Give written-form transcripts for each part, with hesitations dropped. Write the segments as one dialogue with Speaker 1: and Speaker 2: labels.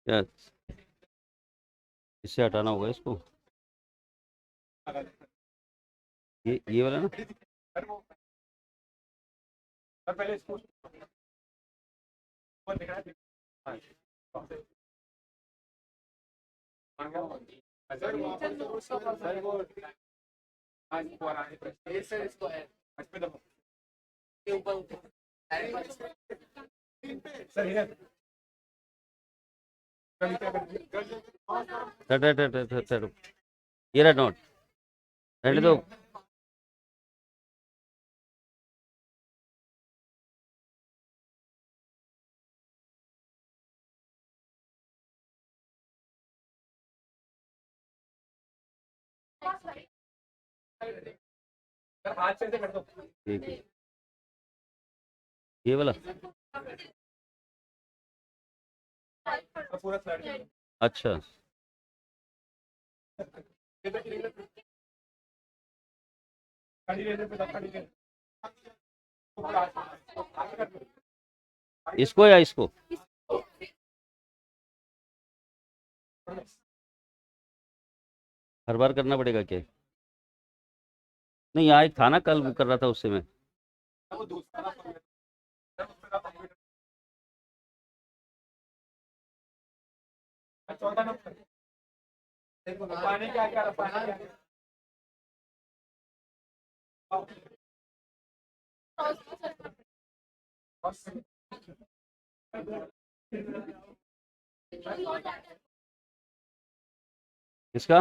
Speaker 1: Yes, इससे हटाना होगा इसको, ये वाला ना। हट हट हट हट हट हट। ये रहा नोट, रहने दो। ठीक है, ये वाला। अच्छा, इसको या इसको? हर बार करना पड़ेगा क्या? नहीं, यहाँ एक था ना, कल बुक कर रहा था उससे मैं। इसका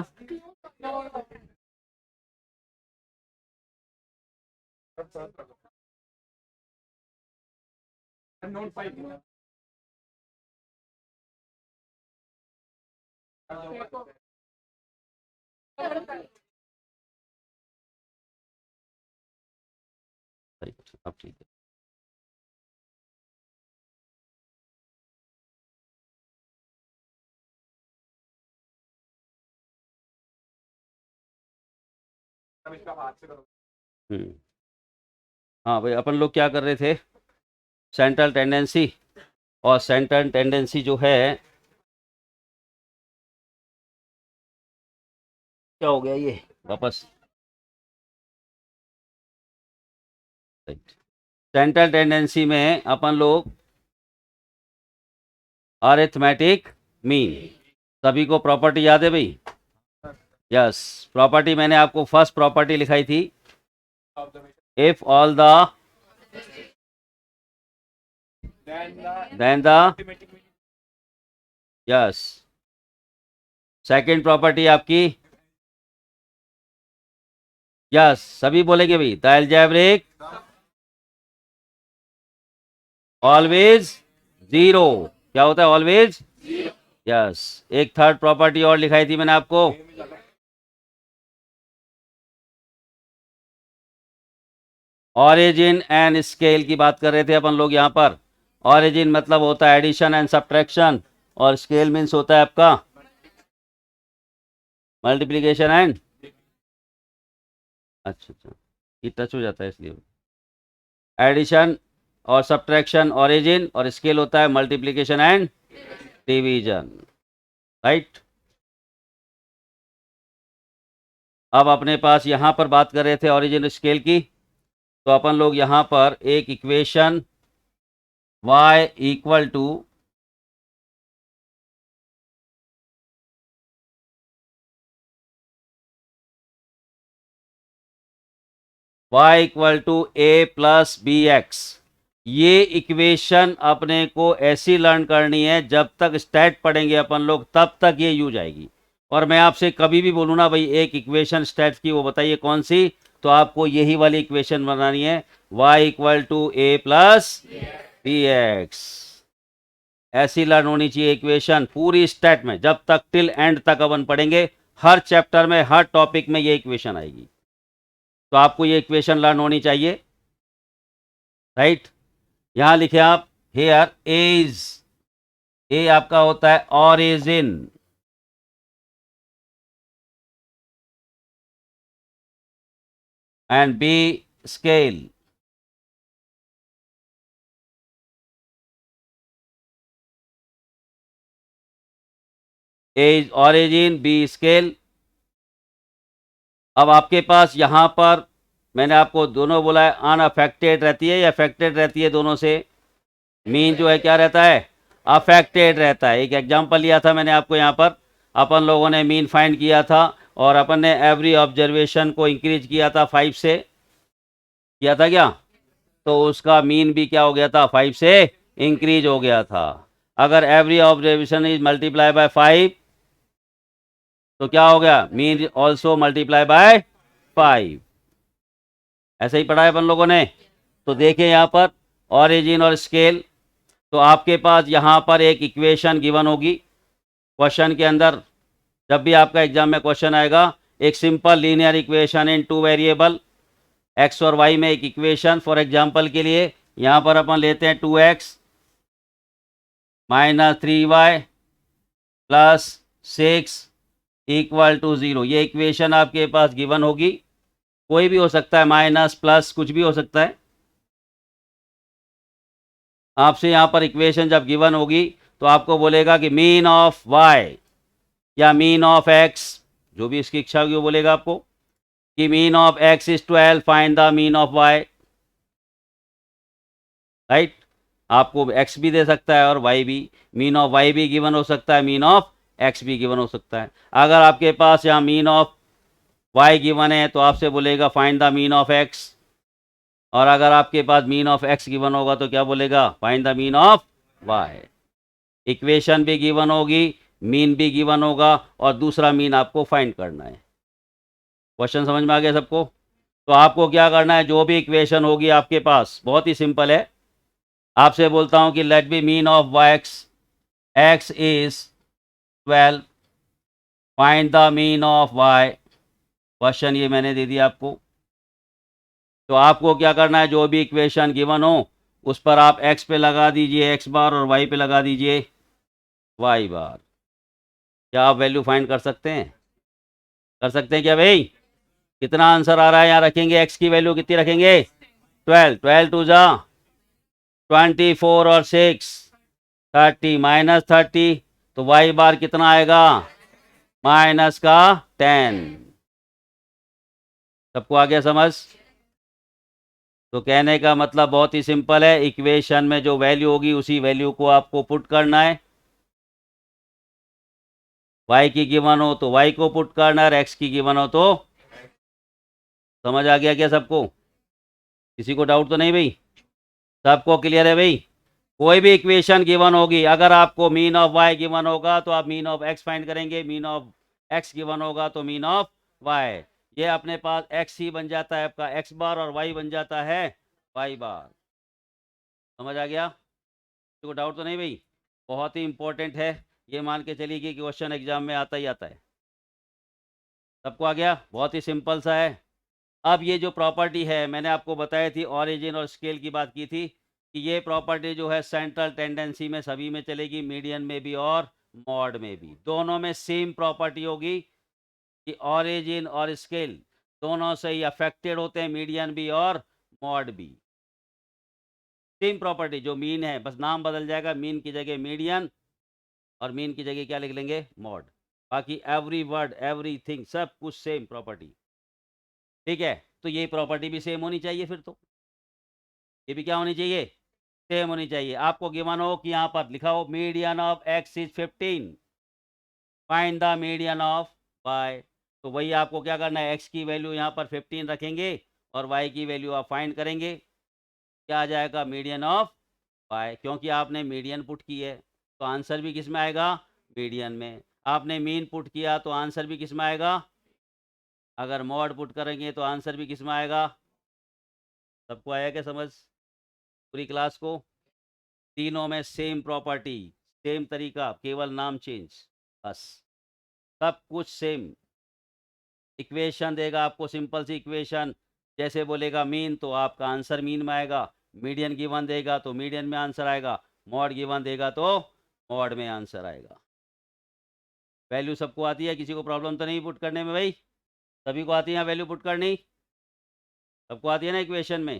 Speaker 1: राइट, अब ठीक है। हम्म। हाँ भाई, अपन लोग क्या कर रहे थे? Central tendency. और सेंट्रल टेंडेंसी जो है, क्या हो गया ये वापस? सेंट्रल टेंडेंसी में अपन लोग अरिथमेटिक मीन, सभी को प्रॉपर्टी याद है भाई? यस, प्रॉपर्टी मैंने आपको फर्स्ट प्रॉपर्टी लिखाई थी, if all the then the, yes. Second property आपकी, यस, सभी बोलेंगे भाई, द अलजेब्रिक ऑलवेज जीरो। क्या होता है ऑलवेज? यस। एक थर्ड प्रॉपर्टी और लिखाई थी मैंने आपको, ऑरिजिन एंड स्केल की बात कर रहे थे अपन लोग यहाँ पर। ऑरिजिन मतलब होता है एडिशन एंड सब्ट्रैक्शन, और स्केल मीन्स होता है आपका मल्टीप्लिकेशन एंड, अच्छा अच्छा, ये टच हो जाता है इसलिए। एडिशन और सब्ट्रैक्शन ऑरिजिन, और स्केल होता है मल्टीप्लिकेशन एंड डिवीजन, राइट। अब अपने पास यहाँ पर बात कर रहे थे ऑरिजिन स्केल की, तो अपन लोग यहाँ पर एक equation y equal to a plus b x, ये इक्वेशन अपने को ऐसी लर्न करनी है, जब तक स्टैट पढ़ेंगे अपन लोग तब तक ये यूज आएगी। और मैं आपसे कभी भी बोलूँ ना भाई एक इक्वेशन स्टैट की, वो बताइए कौन सी, तो आपको यही वाली इक्वेशन बनानी है, y equal to a plus b x. ऐसी लर्न होनी चाहिए इक्वेशन पूरी स्टैट में, जब तक टिल एंड तक अपन पढ़ेंगे, हर चैप्टर में हर टॉपिक में ये इक्वेशन आएगी। तो आपको ये इक्वेशन लर्न होनी चाहिए, राइट। यहां लिखे आप, हेयर इज, ए आपका होता है origin, and b scale. A is origin, b scale. अब आपके पास यहां पर मैंने आपको दोनों बोला है, अनअफेक्टेड रहती है या अफेक्टेड रहती है, दोनों से मीन जो है क्या रहता है, अफेक्टेड रहता है। एक एग्जांपल लिया था मैंने आपको, यहाँ पर अपन लोगों ने मीन फाइंड किया था और अपन ने एवरी ऑब्जर्वेशन को इंक्रीज किया था 5 से, किया था क्या? तो उसका मीन भी क्या हो गया था, 5 से इंक्रीज हो गया था। अगर every observation is multiply by 5 तो क्या हो गया, मीन ऑल्सो मल्टीप्लाई बाय 5। ऐसे ही पढ़ा है अपन लोगों ने। तो देखिए यहाँ पर ऑरिजिन और स्केल, तो आपके पास यहाँ पर एक इक्वेशन गिवन होगी क्वेश्चन के अंदर। जब भी आपका एग्जाम में क्वेश्चन आएगा, एक simple linear equation in 2 variable x और वाई में एक इक्वेशन। फॉर एग्जांपल के लिए यहाँ पर अपन लेते हैं 2x minus 3y plus 6 equal to 0। ये इक्वेशन आपके पास गिवन होगी, कोई भी हो सकता है, माइनस प्लस कुछ भी हो सकता है। आपसे यहाँ पर इक्वेशन जब गिवन होगी तो आपको बोलेगा कि मीन ऑफ y या मीन ऑफ x, जो भी इसकी इच्छा होगी वो बोलेगा आपको कि mean of x is 12, find the mean of y। Right, आपको x भी दे सकता है और y भी, मीन ऑफ y भी गिवन हो सकता है, मीन ऑफ x भी गिवन हो सकता है। अगर आपके पास यहाँ मीन ऑफ y गिवन है तो आपसे बोलेगा find the mean of x, और अगर आपके पास मीन ऑफ x गिवन होगा तो क्या बोलेगा, find the mean of y। Equation भी गिवन होगी, मीन भी गिवन होगा, और दूसरा मीन आपको फाइंड करना है। क्वेश्चन समझ में आ गया सबको? तो आपको क्या करना है, जो भी इक्वेशन होगी आपके पास, बहुत ही सिंपल है। आपसे बोलता हूं कि let be mean of x is 12, find the mean of y। Question ये मैंने दे दिया आपको। तो आपको क्या करना है, जो भी इक्वेशन गिवन हो उस पर आप x पे लगा दीजिए x बार और y पे लगा दीजिए y बार। क्या आप वैल्यू फाइंड कर सकते हैं? कर सकते हैं क्या भाई? कितना आंसर आ रहा है, यहाँ रखेंगे x की वैल्यू कितनी रखेंगे, 12, 12 टू जा 24 और 6 30 माइनस 30, तो y बार कितना आएगा, माइनस का 10। सबको आ गया समझ? तो कहने का मतलब बहुत ही सिंपल है, इक्वेशन में जो वैल्यू होगी उसी वैल्यू को आपको पुट करना है। y की गिवन हो तो y को पुट करना है, और x की गिवन हो तो, समझ आ गया क्या सबको? किसी को डाउट तो नहीं भाई? सबको क्लियर है भाई? कोई भी इक्वेशन गिवन होगी, अगर आपको मीन ऑफ y गिवन होगा तो आप मीन ऑफ x फाइंड करेंगे, मीन ऑफ x गिवन होगा तो मीन ऑफ y। ये अपने पास x ही बन जाता है आपका x बार, और y बन जाता है y बार। समझ आ गया? तो डाउट तो नहीं भाई? बहुत ही इंपॉर्टेंट है, ये मान के चलिए कि क्वेश्चन एग्जाम में आता ही आता है। सबको आ गया? बहुत ही सिंपल सा है। अब ये जो प्रॉपर्टी है मैंने आपको बताई थी, ऑरिजिन और स्केल की बात की थी, कि ये प्रॉपर्टी जो है सेंट्रल टेंडेंसी में सभी में चलेगी, मीडियन में भी और मॉड में भी। दोनों में सेम प्रॉपर्टी होगी कि ऑरिजिन और स्केल दोनों से ही अफेक्टेड होते हैं, मीडियन भी और मॉड भी। सेम प्रॉपर्टी, जो मीन है बस नाम बदल जाएगा, मीन की जगह मीडियन और मीन की जगह क्या लिख लेंगे, मॉड। बाकी एवरी वर्ड एवरीथिंग सब कुछ सेम प्रॉपर्टी। ठीक है, तो ये प्रॉपर्टी भी सेम होनी चाहिए, फिर तो ये भी क्या होनी चाहिए, सेम होनी चाहिए। आपको गिवन हो कि यहाँ पर लिखा हो median of x is 15, find the median of y। तो वही आपको क्या करना है, x की वैल्यू यहाँ पर 15 रखेंगे और y की वैल्यू आप फाइंड करेंगे। क्या आ जाएगा, मीडियन ऑफ y, क्योंकि आपने मीडियन पुट की है तो आंसर भी किस में आएगा, मीडियन में। आपने मीन पुट किया तो आंसर भी किस में आएगा, अगर मॉड पुट करेंगे तो आंसर भी किस में आएगा। सबको आया क्या समझ पूरी क्लास को? तीनों में सेम प्रॉपर्टी, सेम तरीका, केवल नाम चेंज, बस सब कुछ सेम। इक्वेशन देगा आपको सिंपल सी इक्वेशन, जैसे बोलेगा मीन तो आपका आंसर मीन में आएगा, मीडियन गिवन देगा तो मीडियन में आंसर आएगा, मॉड गिवन देगा तो मॉड में आंसर आएगा। वैल्यू सबको आती है, किसी को प्रॉब्लम तो नहीं पुट करने में भाई? सभी को आती है वैल्यू पुट करनी? सबको आती है ना इक्वेशन में?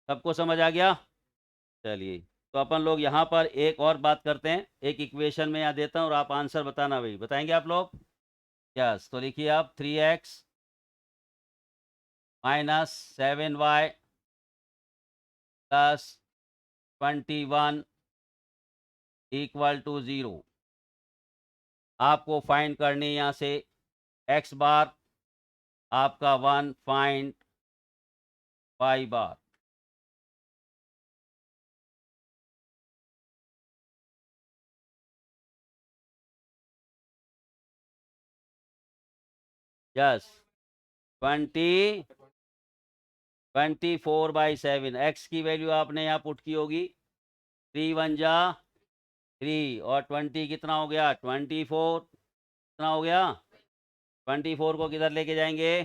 Speaker 1: सबको समझ आ गया? चलिए तो अपन लोग यहाँ पर एक और बात करते हैं, एक इक्वेशन में यहाँ देता हूँ और आप आंसर बताना भाई, बताएंगे आप लोग? यस, तो लिखिए आप 3x minus 7y plus 21 equal to 0। आपको फाइंड करनी है यहाँ से x बार, आपका 1 फाइंड y बार। यस, 24/7। x की वैल्यू आपने यहाँ पुट की होगी, 3 1 जा 3 और 20 कितना हो गया 24, कितना हो गया 24 को किधर लेके जाएंगे,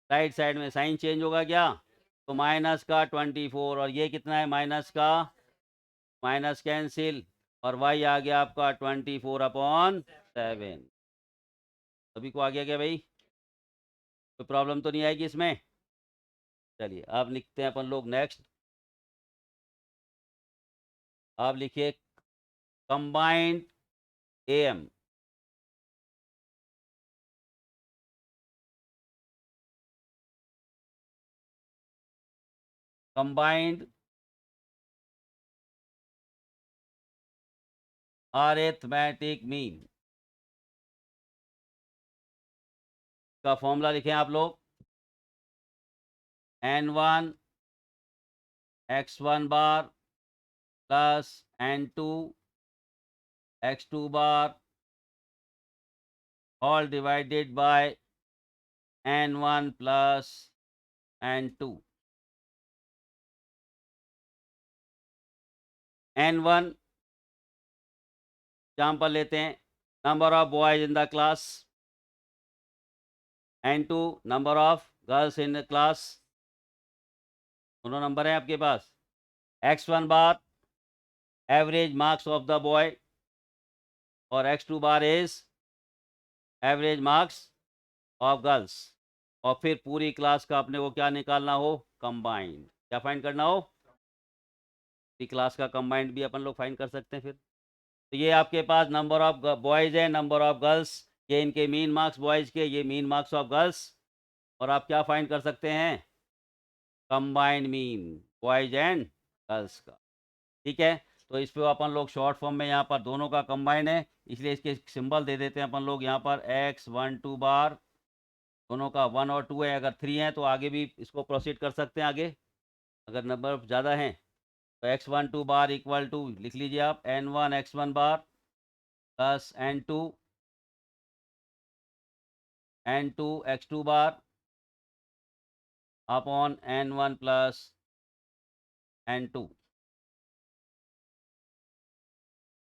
Speaker 1: राइट साइड में, साइन चेंज होगा क्या, तो माइनस का 24 और ये कितना है माइनस का, माइनस कैंसिल और y आ गया आपका 24/7। सभी को आ गया क्या भाई, कोई प्रॉब्लम तो नहीं आएगी इसमें? चलिए अब लिखते हैं अपन लोग नेक्स्ट। आप लिखिए combined M, combined arithmetic mean का फॉर्मूला लिखें आप लोग, n1 x1 bar plus n2 x2 bar all divided by n1 plus n2। n1 example लेते हैं, number of boys in the class, n2 number of girls in the class, दोनों number हैं आपके पास। x1 bar average marks of the boy और x2 bar is average marks of girls. और फिर पूरी क्लास का अपने को क्या निकालना हो, कंबाइंड, क्या फाइंड करना हो, पूरी क्लास का कंबाइंड भी अपन लोग फाइंड कर सकते हैं फिर। तो ये आपके पास नंबर ऑफ बॉयज है, नंबर ऑफ गर्ल्स, ये इनके मीन मार्क्स बॉयज के, ये मीन मार्क्स ऑफ गर्ल्स, और आप क्या फाइंड कर सकते हैं, combined mean boys and girls का। ठीक है, तो इस पे अपन लोग शॉर्ट फॉर्म में यहाँ पर दोनों का कंबाइंड है, इसलिए इसके सिंबल दे देते हैं अपन लोग यहाँ पर x1 2 बार, दोनों का 1 और 2 है, अगर 3 है तो आगे भी इसको प्रोसीड कर सकते हैं आगे, अगर नंबर ज़्यादा हैं तो x1 2 बार इक्वल टू लिख लीजिए आप n1 x1 bar plus n2 x2 bar upon n1 plus n2।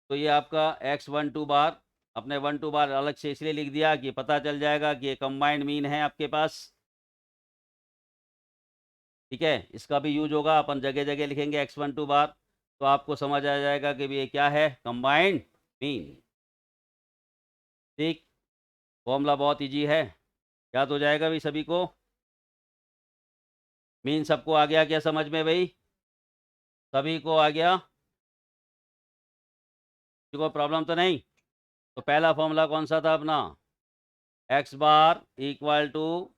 Speaker 1: तो ये आपका x1 2 बार, अपने 1 2 बार अलग से इसलिए लिख दिया कि पता चल जाएगा कि ये कंबाइंड मीन है आपके पास। ठीक है, इसका भी यूज होगा, अपन जगह जगह लिखेंगे x1 2 बार, तो आपको समझ आ जाएगा कि ये क्या है, कंबाइंड मीन। ठीक, फॉर्मूला बहुत इजी है, याद हो जाएगा भाई सभी को। मीन सबको आ गया क्या समझ में भाई, सभी को आ गया, किसी को प्रॉब्लम तो नहीं? तो पहला फॉर्मूला कौन सा था अपना, x bar equal to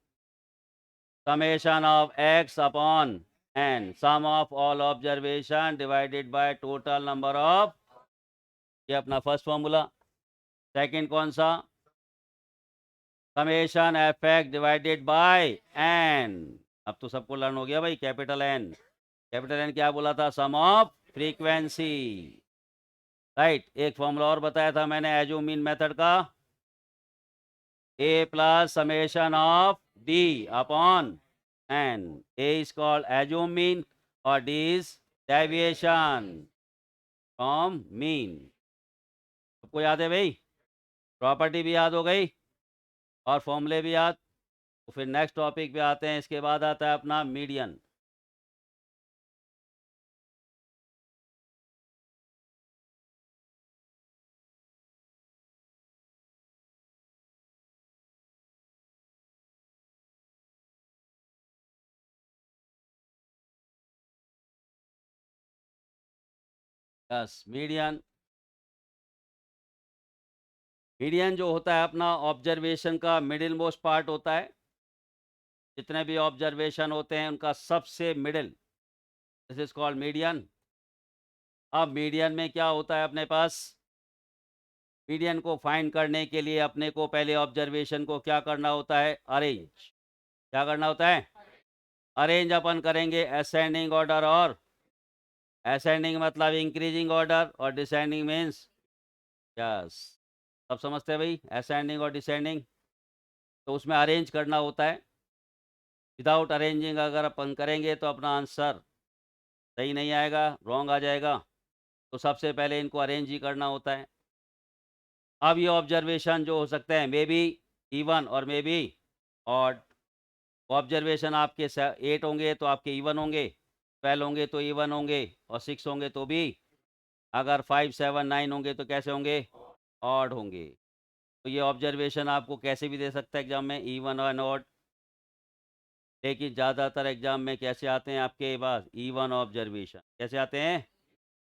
Speaker 1: summation of x upon n, sum of all observation divided by total number of, ये अपना फर्स्ट फॉर्मूला। सेकंड कौन सा, summation f x divided by n, अब तो सबको लर्न हो गया भाई, कैपिटल N, कैपिटल N क्या बोला था, सम ऑफ फ्रीक्वेंसी। राइट, एक फॉर्मूला और बताया था मैंने एजो मीन मेथड का, a plus summation of d upon n, a is called azo mean और d is deviation from mean. सबको याद है भाई, प्रॉपर्टी भी याद हो गई और फॉर्मूले भी याद। तो फिर नेक्स्ट टॉपिक पे आते हैं, इसके बाद आता है अपना मीडियन। Yes median. मीडियन जो होता है अपना ऑब्जर्वेशन का मिडिल मोस्ट पार्ट होता है। जितने भी ऑब्जर्वेशन होते हैं उनका सबसे middle, this is called median. अब मीडियन में क्या होता है अपने पास, मीडियन को फाइंड करने के लिए अपने को पहले ऑब्जर्वेशन को क्या करना होता है, अरेंज। क्या करना होता है, अरेंज अपन करेंगे असेंडिंग ऑर्डर, और असेंडिंग मतलब इंक्रीजिंग ऑर्डर, और डिसेंडिंग मीन्स, यस सब समझते हैं भाई, असेंडिंग और डिसेंडिंग। तो उसमें अरेंज करना होता है। विदाउट अरेंजिंग अगर अपन करेंगे तो अपना आंसर सही नहीं आएगा, रॉन्ग आ जाएगा। तो सबसे पहले इनको अरेंज ही करना होता है। अब ये ऑब्जर्वेशन जो हो सकते हैं मे बी इवन और मे बी ऑड। ऑब्जर्वेशन आपके 8 होंगे तो आपके इवन होंगे, 12 होंगे तो इवन होंगे, और 6 होंगे तो भी। अगर 5, 7, 9 होंगे तो कैसे होंगे, ऑड होंगे। तो ये ऑब्जर्वेशन आपको कैसे भी दे सकता है एग्जाम में, इवन और ऑड। लेकिन ज़्यादातर एग्जाम में कैसे आते हैं आपके पास, इवन ऑब्जर्वेशन। कैसे आते हैं,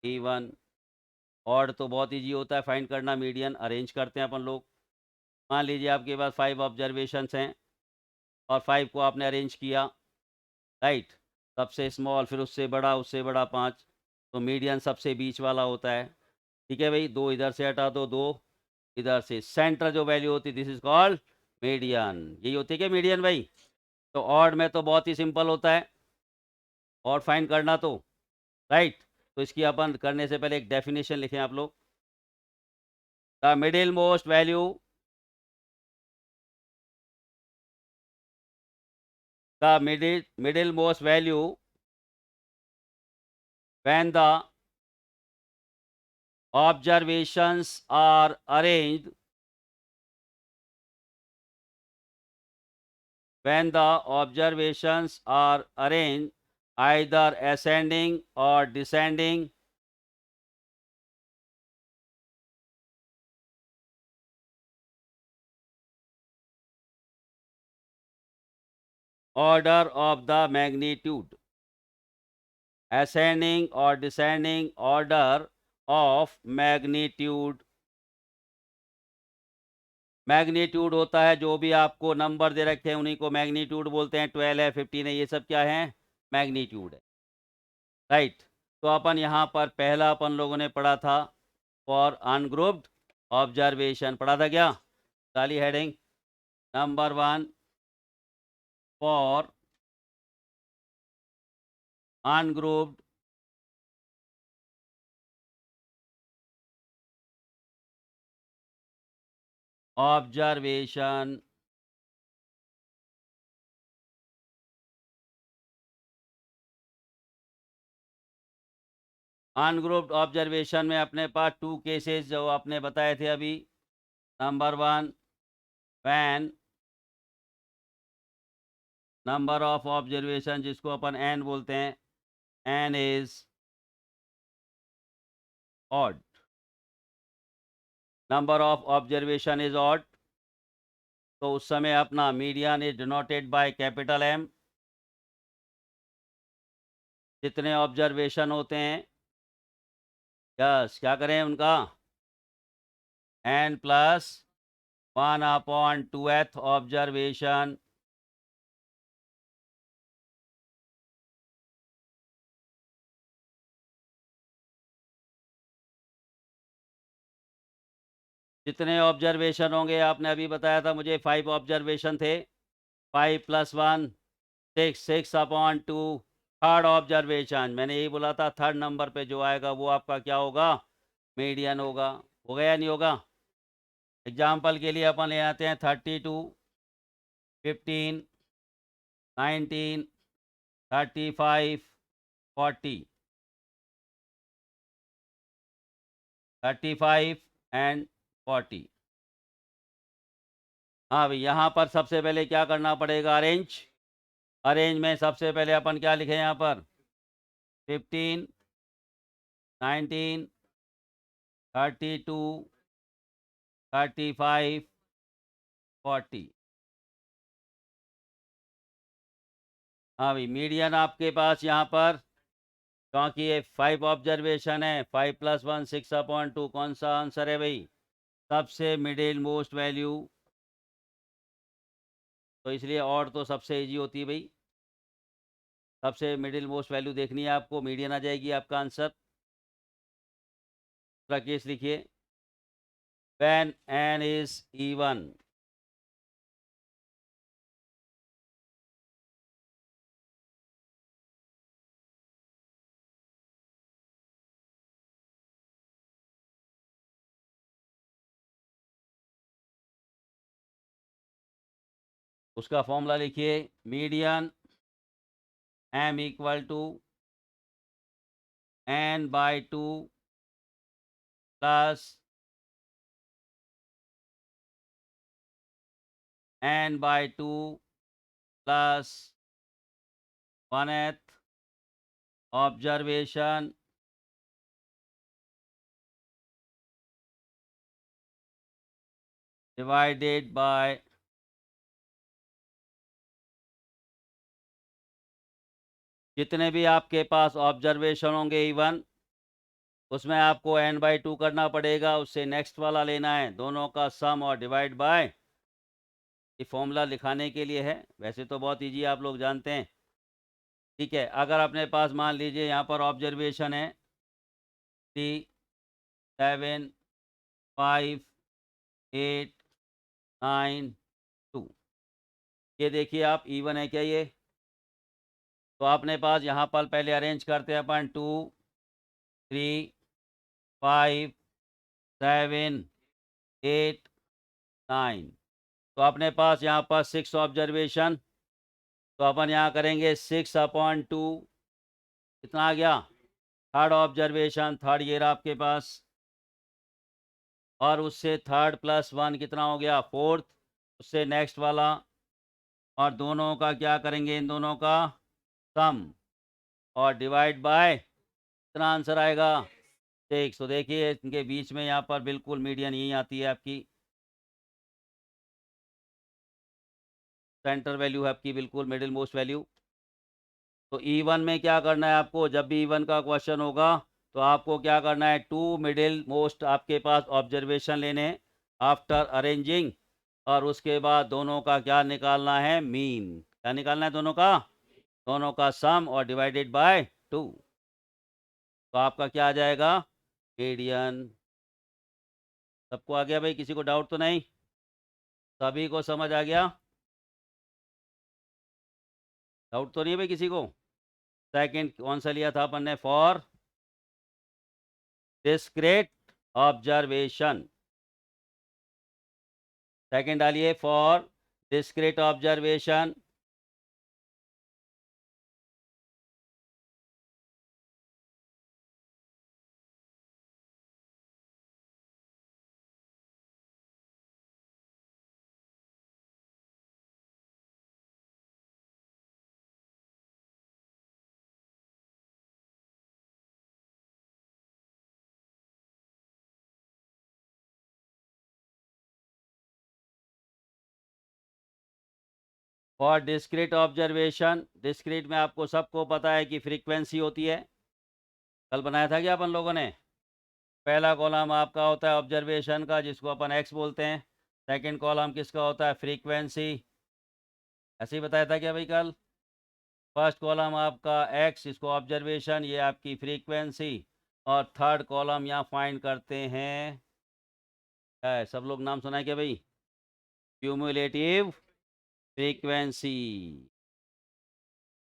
Speaker 1: इवन। ऑड तो बहुत ईजी होता है फाइंड करना, मीडियन अरेंज करते हैं अपन लोग। मान लीजिए आपके पास 5 ऑब्जर्वेशंस हैं और 5 को आपने अरेंज किया, राइट। सबसे स्मॉल, फिर उससे बड़ा 5। तो मीडियन सबसे बीच वाला होता है। ठीक है भाई, 2 इधर से हटा दो, 2 इधर से, सेंटर जो वैल्यू होती है दिस इज कॉल्ड मीडियन। यही होती है क्या मीडियन भाई। तो ऑड में तो बहुत ही सिंपल होता है ऑड फाइंड करना तो, राइट। तो इसकी अपन करने से पहले एक डेफिनेशन लिखें आप लोग। The middle most value, the middlemost value when the observations are arranged, when the observations are arranged either ascending or descending, order of the magnitude, ascending or descending order of magnitude। Magnitude होता है जो भी आपको number दे रखे हैं उन्हीं को magnitude बोलते हैं। 12 है, 15 है, ये सब क्या है, मैग्नीट्यूड है, राइट। तो अपन यहाँ पर पहला अपन लोगों ने पढ़ा था फॉर अनग्रुप्ड ऑब्जर्वेशन, पढ़ा था क्या, काली heading number 1 for ungrouped observation. Ungrouped observation में अपने पास 2 केसेस जो आपने बताए थे अभी। Number 1 when number of observation, जिसको अपन एन बोलते हैं, n is odd, number of observation is odd. तो उस समय अपना median is denoted by capital M. जितने ऑब्जर्वेशन होते हैं, यस क्या करें उनका, एन प्लस 1/2th ऑब्जर्वेशन। जितने ऑब्जर्वेशन होंगे, आपने अभी बताया था मुझे 5 ऑब्जर्वेशन थे, 5 + 1 6, 6/2। थर्ड ऑब्जर्वेशन मैंने यही बोला था, थर्ड नंबर पे जो आएगा वो आपका क्या होगा, मीडियन होगा। हो गया नहीं होगा। एग्जाम्पल के लिए अपन ले आते हैं 32, 15, 19, 35, 40, 35 एंड 40। हाँ भाई, यहाँ पर सबसे पहले क्या करना पड़ेगा, अरेंज। अरेंज में सबसे पहले अपन क्या लिखें यहाँ पर, 15, 19, 32, 35, 40। हाँ भाई, मीडियन आपके पास यहाँ पर क्योंकि ये 5 ऑब्जर्वेशन है, 5 + 1 6/2, कौन सा आंसर है भाई? सबसे मिडिल मोस्ट वैल्यू। तो इसलिए और तो सबसे इजी होती है भाई, सबसे मिडिल मोस्ट वैल्यू देखनी है आपको, मीडियन आ जाएगी आपका आंसर। दूसरा केस लिखिए, when n is even, उसका फॉर्मूला लिखिए, median m equal to n/2 plus n/2 plus 1th observation divided by जितने भी आपके पास ऑब्जर्वेशन होंगे इवन, उसमें आपको n/2 करना पड़ेगा, उससे नेक्स्ट वाला लेना है, दोनों का सम और डिवाइड बाय। ये फॉर्मूला लिखाने के लिए है, वैसे तो बहुत इजी आप लोग जानते हैं। ठीक है, अगर अपने पास मान लीजिए यहाँ पर ऑब्जर्वेशन है 3 7 5 8 9 2, ये देखिए आप इवन है क्या ये? तो अपने पास यहाँ पर पहले अरेंज करते हैं अपन, 2 3 5 7 8 9। तो अपने पास यहाँ पर 6 ऑब्जर्वेशन, तो अपन यहाँ करेंगे 6/2, कितना आ गया? थर्ड ऑब्जर्वेशन, थर्ड ईयर आपके पास, और उससे थर्ड प्लस 1 कितना हो गया? फोर्थ, उससे नेक्स्ट वाला, और दोनों का क्या करेंगे? इन दोनों का सम और डिवाइड बाय, कितना आंसर आएगा? 6। तो देखिए इनके बीच में यहाँ पर बिल्कुल मीडियन यही आती है आपकी, सेंटर वैल्यू है आपकी, बिल्कुल मिडिल मोस्ट वैल्यू। तो E1 में क्या करना है आपको? जब भी E1 का क्वेश्चन होगा तो आपको क्या करना है? 2 मिडिल मोस्ट आपके पास ऑब्जर्वेशन लेने आफ्टर अरेंजिंग, और उसके बाद दोनों का क्या निकालना है? मीन। क्या निकालना है? दोनों का सम और डिवाइडेड बाय 2। तो आपका क्या आ जाएगा? मीडियन। सबको आ गया भाई? किसी को डाउट तो नहीं? सभी को समझ आ गया? डाउट तो नहीं है भाई किसी को? सेकंड कौन सा लिया था अपन ने? For discrete observation. सेकंड डालिए, for discrete observation. For discrete observation, discrete में आपको सबको पता है कि फ्रीक्वेंसी होती है, कल बनाया था क्या अपन लोगों ने? पहला कॉलम आपका होता है ऑब्जर्वेशन का, जिसको अपन एक्स बोलते हैं। सेकंड कॉलम किसका होता है? फ्रीक्वेंसी। ऐसे ही बताया था क्या भाई कल? फर्स्ट कॉलम आपका एक्स, इसको ऑब्जर्वेशन, ये आपकी फ्रीक्वेंसी, और थर्ड कॉलम यहाँ फाइंड करते हैं, सब लोग नाम सुना है क्या भाई? Cumulative frequency.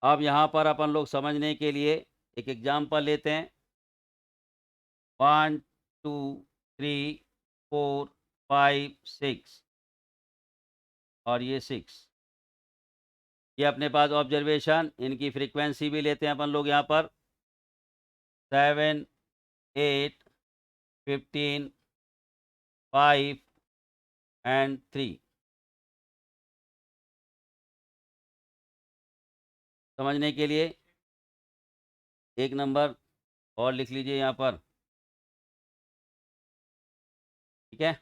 Speaker 1: अब यहाँ पर अपन लोग समझने के लिए एक एग्जाम्पल लेते हैं। 1 2 3 4 5 6, और ये 6, ये अपने पास ऑब्जर्वेशन, इनकी फ्रीक्वेंसी भी लेते हैं अपन लोग यहाँ पर। 7 8 15 5 एंड 3। समझने के लिए एक नंबर और लिख लीजिए यहाँ पर, ठीक है?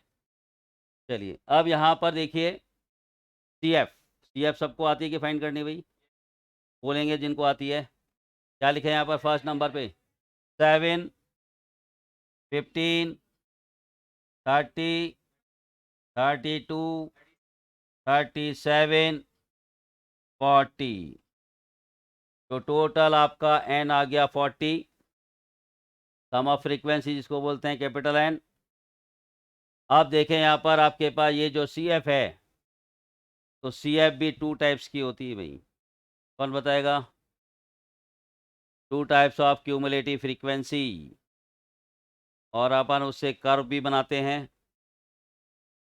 Speaker 1: चलिए अब यहाँ पर देखिए, सी एफ। सी एफ सबको आती है कि फाइंड करनी भाई? बोलेंगे जिनको आती है। क्या लिखे यहाँ पर फर्स्ट नंबर पे? 7, 15, 30, 32, 37, 40। तो टोटल आपका एन आ गया 40, सम ऑफ फ्रीक्वेंसी जिसको बोलते हैं कैपिटल एन। अब देखें यहाँ पर आपके पास ये जो सी एफ है, तो सी एफ भी 2 टाइप्स की होती है भाई। कौन बताएगा? 2 टाइप्स ऑफ क्यूमुलेटिव फ्रीक्वेंसी, और अपन उससे कर्व भी बनाते हैं।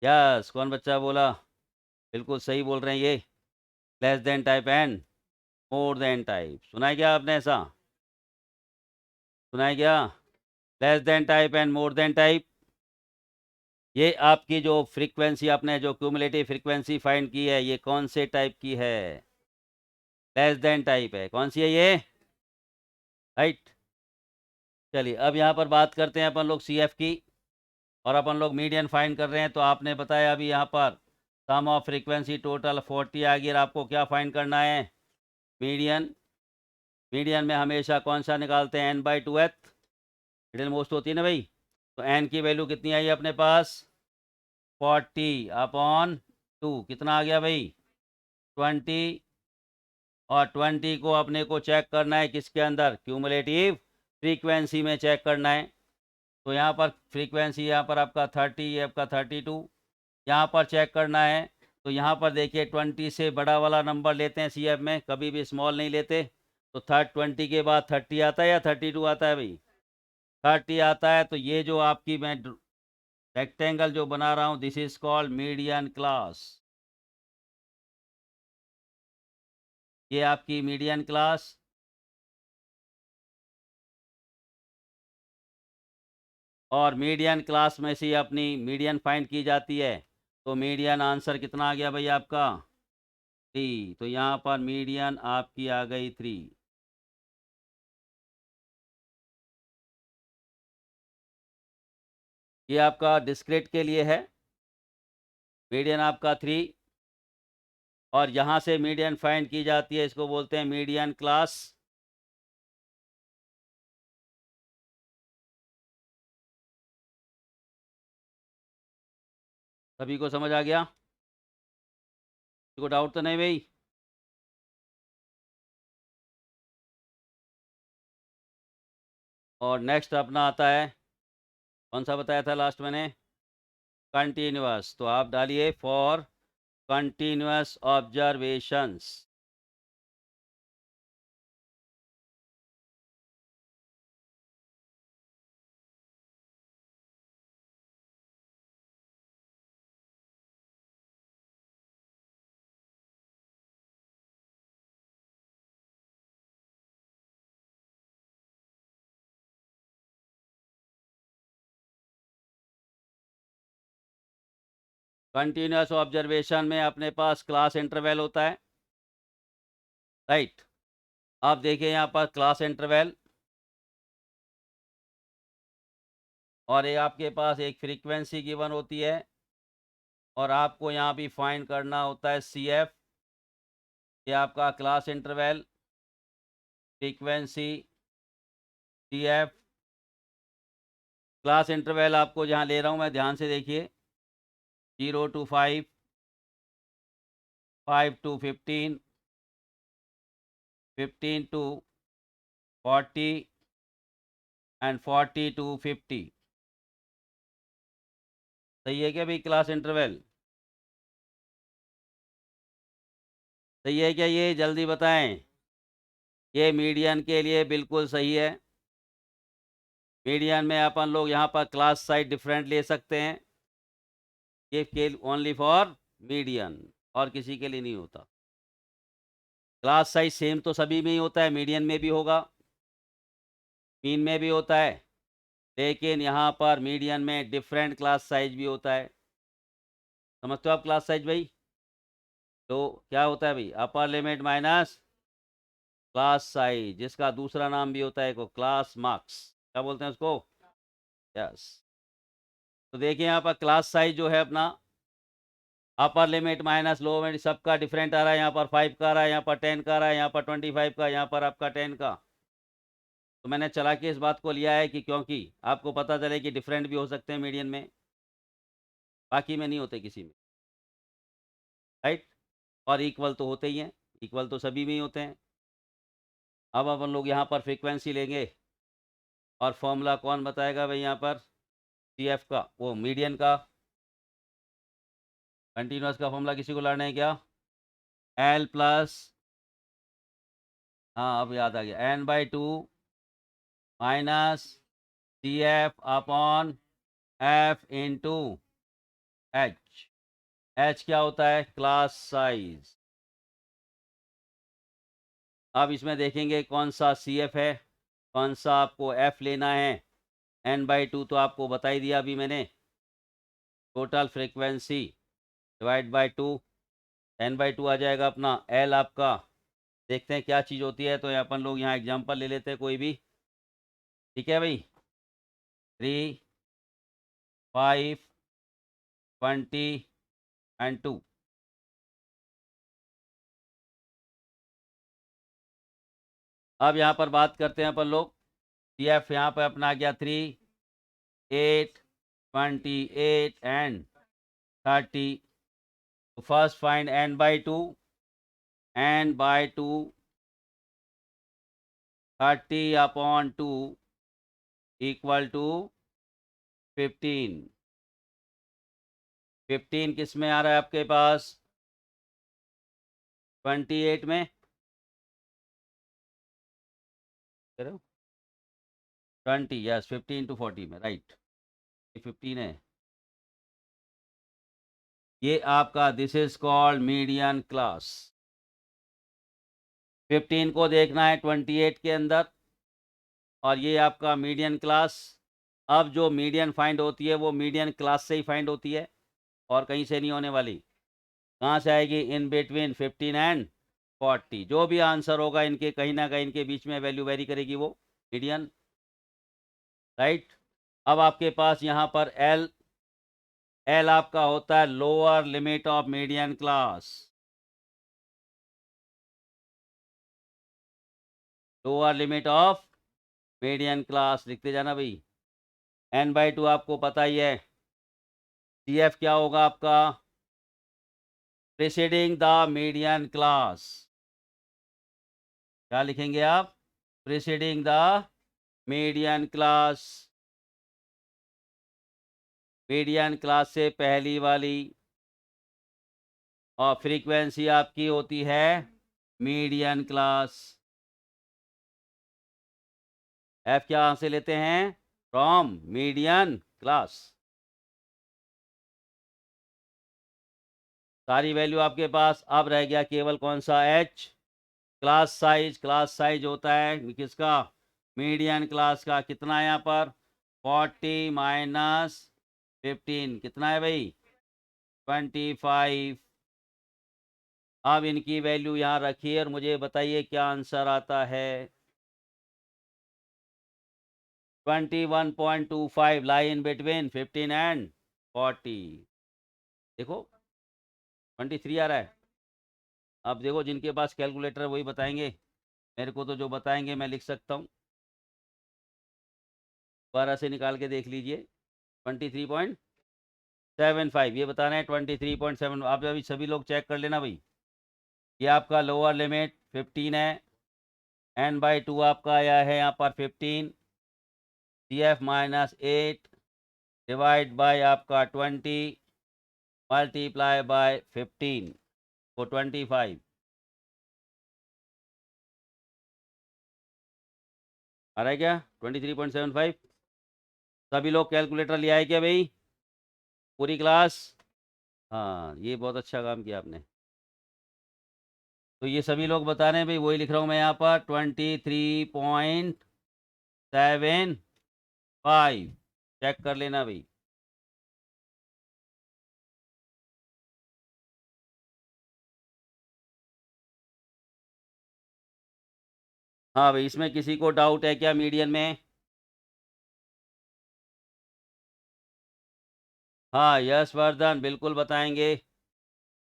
Speaker 1: यस, कौन बच्चा बोला? बिल्कुल सही बोल रहे हैं ये। Less than type and more than type, सुना है क्या आपने? ऐसा सुना है क्या? Less than type and more than type. ये आपकी जो फ्रीक्वेंसी आपने जो क्यूमुलेटिव फ्रीक्वेंसी फाइंड की है, ये कौन से टाइप की है? लेस देन टाइप है। कौन सी है ये? राइट। चलिए अब यहाँ पर बात करते हैं अपन लोग सी एफ की, और अपन लोग मीडियन फाइंड कर रहे हैं। तो आपने बताया अभी यहाँ पर सम ऑफ फ्रीक्वेंसी टोटल 40 आ गई, और आपको क्या फाइंड करना है? मीडियन। मीडियन में हमेशा कौन सा निकालते हैं? n/2th मिडिल मोस्ट होती है ना भाई। तो n की वैल्यू कितनी आई अपने पास? 40/2। कितना आ गया भाई? 20। और 20 को अपने को चेक करना है किसके अंदर? क्यूमुलेटिव फ्रीक्वेंसी में चेक करना है। तो यहाँ पर फ्रीक्वेंसी यहाँ पर आपका 30, ये आपका 32, यहाँ पर चेक करना है। तो यहाँ पर देखिए 20 से बड़ा वाला नंबर लेते हैं सी एफ में, कभी भी स्मॉल नहीं लेते। तो 20 के बाद 30 आता है या 32 आता है भाई? 30 आता है। तो ये जो आपकी मैं रेक्टेंगल जो बना रहा हूँ, this is called median class. ये आपकी मीडियन क्लास। और मीडियन क्लास में से अपनी मीडियन फाइंड की जाती है। तो मीडियन आंसर कितना आ गया भाई आपका? 3। तो यहाँ पर मीडियन आपकी आ गई 3। ये आपका डिस्क्रीट के लिए है, मीडियन आपका 3। और यहाँ से मीडियन फाइंड की जाती है, इसको बोलते हैं मीडियन क्लास। सभी को समझ आ गया? कोई डाउट तो नहीं भाई? और नेक्स्ट अपना आता है, कौन सा बताया था लास्ट मैंने? कंटिन्यूअस। तो आप डालिए for continuous observations. Continuous observation में अपने पास क्लास इंटरवल होता है, राइट। आप देखिए यहाँ पर क्लास इंटरवल, और ये आपके पास एक फ्रीक्वेंसी गिवन होती है, और आपको यहाँ भी फाइंड करना होता है सी एफ। ये आपका class interval, frequency, C F. Class interval आपको जहाँ ले रहा हूँ मैं, ध्यान से देखिए। 0 to 5, 5 to 15, 15 to 40, and 40 to 50। सही है क्या भाई क्लास इंटरवल? सही है क्या ये? जल्दी बताएं। ये मीडियन के लिए बिल्कुल सही है। मीडियन में अपन लोग यहाँ पर क्लास साइज डिफरेंट ले सकते हैं। ये केवल ओनली फॉर मीडियन, और किसी के लिए नहीं होता। क्लास साइज सेम तो सभी में ही होता है, मीडियन में भी होगा, मीन में भी होता है, लेकिन यहाँ पर मीडियन में डिफरेंट क्लास साइज भी होता है। समझते हो आप क्लास साइज भाई? तो क्या होता है भाई? Upper limit minus class size, जिसका दूसरा नाम भी होता है को क्लास मार्क्स। क्या बोलते हैं उसको? यस। तो देखिए यहाँ पर क्लास साइज जो है अपना, upper limit minus low limit सबका डिफरेंट आ रहा है। यहाँ पर 5 का आ रहा है, यहाँ पर 10 का आ रहा है, यहाँ पर 25 का, यहाँ पर आपका 10 का। तो मैंने चला के इस बात को लिया है कि क्योंकि आपको पता चले कि डिफरेंट भी हो सकते हैं मीडियन में, बाकी में नहीं होते किसी में, राइट? और इक्वल तो होते ही हैं, इक्वल तो सभी में ही होते हैं। अब अपन लोग यहाँ पर फ्रीक्वेंसी लेंगे और फॉर्मूला कौन बताएगा भाई यहाँ पर? CF का, वो मीडियन का। कंटिन्यूस का फॉर्मूला किसी को लाना है क्या? L प्लस, हाँ अब याद आ गया, N/2 minus CF upon F into H। H क्या होता है? Class size. अब इसमें देखेंगे कौन सा CF है, कौन सा आपको F लेना है। N/2 तो आपको बता ही दिया अभी मैंने, total frequency divide by 2, N/2 आ जाएगा अपना। L आपका देखते हैं क्या चीज़ होती है, तो अपन लोग यहाँ एग्जांपल ले लेते हैं कोई भी, ठीक है भाई। 3, 5, 20 एंड 2। अब यहाँ पर बात करते हैं अपन लोग, CF यहाँ पर अपना आ गया 3, 8, 28 एंड 30। तो first find N/2, N/2 30/2 equal to 15। 15 किस में आ रहा है आपके पास? 28 में, 20, यस 15 to 40 में, राइट। 15 है ये आपका, this is called median class. 15 को देखना है 28 के अंदर, और ये आपका मीडियन क्लास। अब जो मीडियन फाइंड होती है वो मीडियन क्लास से ही फाइंड होती है, और कहीं से नहीं होने वाली। कहाँ से आएगी? In between 15 and 40। जो भी आंसर होगा इनके कहीं ना कहीं इनके बीच में वैल्यू वेरी करेगी, वो मीडियन, राइट। अब आपके पास यहाँ पर एल, एल आपका होता है lower limit of median class. Lower limit of median class लिखते जाना भाई। N/2 आपको पता ही है। CF क्या होगा आपका? Preceding the median class. क्या लिखेंगे आप? Preceding the median class. Median class से पहली वाली, और फ्रीक्वेंसी आपकी होती है मीडियन क्लास। F क्या से लेते हैं? From median class. सारी वैल्यू आपके पास। अब रह गया केवल कौन सा? H, class size. Class size होता है किसका? मीडियन क्लास का। कितना है यहाँ पर? 40 माइनस 15 कितना है भाई? 25। अब इनकी वैल्यू यहाँ रखिए और मुझे बताइए क्या आंसर आता है। 21.25 लाई इन बिटवीन 15 एंड 40। देखो 23 आ रहा है। अब देखो जिनके पास कैलकुलेटर है वही बताएंगे, मेरे को तो जो बताएंगे मैं लिख सकता हूँ। 12 से निकाल के देख लीजिए। 23.75 ये बताना है। 23.7 आप अभी सभी लोग चेक कर लेना भाई। ये आपका लोअर लिमिट 15 है। N/2 आपका आया है यहाँ पर 15। CF माइनस 8 डिवाइड बाय आपका 20 मल्टीप्लाई बाय 15 को 25 आ रहा है क्या? 23.75। सभी लोग कैलकुलेटर ले आए क्या भाई? पूरी क्लास? हाँ ये बहुत अच्छा काम किया आपने। तो ये सभी लोग बता रहे हैं भाई, वही लिख रहा हूँ मैं यहाँ पर 23.75। चेक कर लेना भाई। हाँ भाई, इसमें किसी को डाउट है क्या मीडियन में? हाँ यश वर्धन बिल्कुल बताएंगे।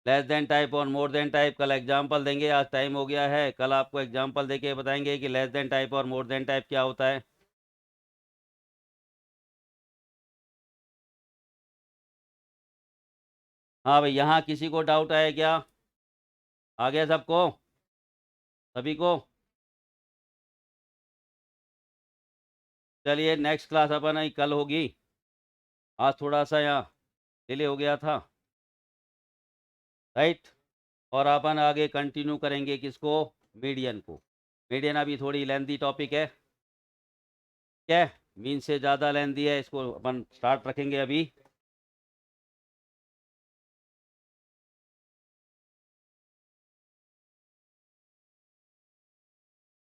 Speaker 1: लेस देन टाइप और मोर देन टाइप कल एग्जाम्पल देंगे, आज टाइम हो गया है, कल आपको एग्जाम्पल देके बताएंगे कि लेस देन टाइप और मोर देन टाइप क्या होता है। हाँ भाई, यहाँ किसी को डाउट है क्या? आ गया सबको, सभी को? चलिए नेक्स्ट क्लास अपन ही कल होगी, आज थोड़ा सा यहाँ डिले हो गया था, राइट। और अपन आगे कंटिन्यू करेंगे किसको? मीडियन को। मीडियन अभी थोड़ी लेंथी टॉपिक है, क्या मीन से ज़्यादा लेंथी है, इसको अपन स्टार्ट रखेंगे अभी।